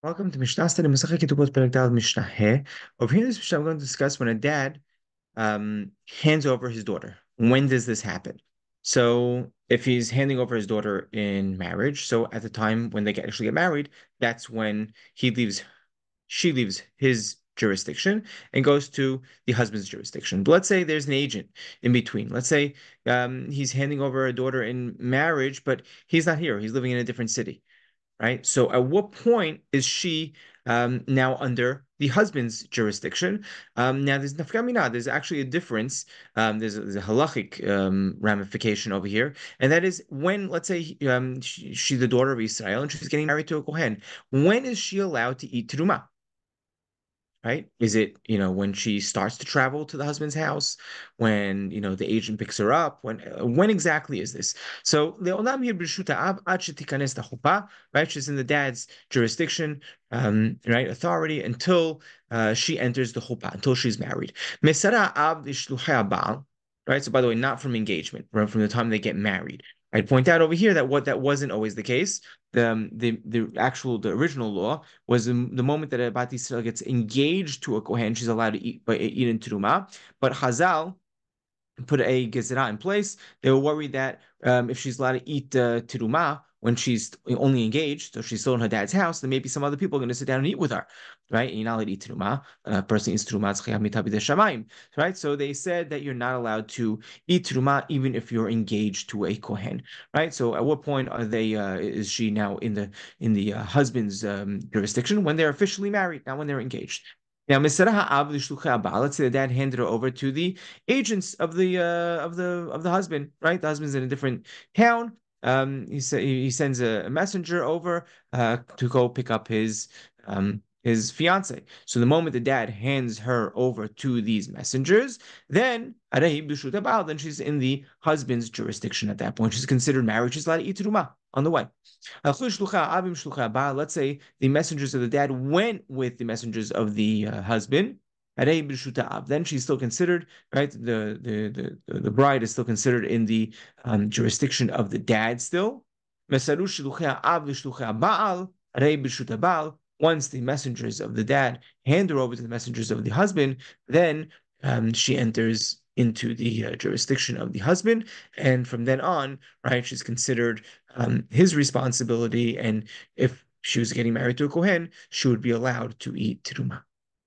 Welcome to Mishna study Masachet Ketubot Perek Daled Mishnah He. Over here in this Mishnah, I'm going to discuss when a dad hands over his daughter. When does this happen? So, if he's handing over his daughter in marriage, so at the time when actually get married, that's when she leaves his jurisdiction and goes to the husband's jurisdiction. But let's say there's an agent in between. Let's say he's handing over a daughter in marriage, but he's not here. He's living in a different city, right? So at what point is she now under the husband's jurisdiction? Now there's nafka there's actually a difference. There's a halachic ramification over here, and that is when, let's say, she's the daughter of Israel and she's getting married to a Kohen. When is she allowed to eat teruma? Right? Is it, when she starts to travel to the husband's house, when, the agent picks her up? When exactly is this? So, Le'olam hi b'rshut ha'av ad shetikanes lachuppah, right? She's in the dad's jurisdiction, right, authority until she enters the chuppah, until she's married. Mesara ha'av l'shluchei ha'ba'al, right? So, by the way, not from engagement, right, from the time they get married. I'd point out over here that wasn't always the case. The original law was the moment that a Bat Yisrael gets engaged to a Kohen, she's allowed to eat in Teruma. But Chazal put a gezerah in place. They were worried that if she's allowed to eat teruma when she's only engaged, so she's still in her dad's house, then maybe some other people are going to sit down and eat with her, right? And you're not allowed to eat teruma. A person eats teruma, it's chayav mitabi shamayim, right? So they said that you're not allowed to eat teruma even if you're engaged to a kohen, right? So at what point are they? Is she now in the husband's jurisdiction when they're officially married, not when they're engaged? Now, let's say the dad handed her over to the agents of the husband, right? The husband's in a different town. He sends a messenger over to go pick up his fiance. So the moment the dad hands her over to these messengers, then she's in the husband's jurisdiction at that point. She's considered married. She's allowed to eat teruma on the way. Let's say the messengers of the dad went with the messengers of the husband. Then she's still considered, right? The bride is still considered in the jurisdiction of the dad still. Once the messengers of the dad hand her over to the messengers of the husband, then she enters into the jurisdiction of the husband, and from then on, right, she's considered his responsibility. And if she was getting married to a kohen, she would be allowed to eat teruma.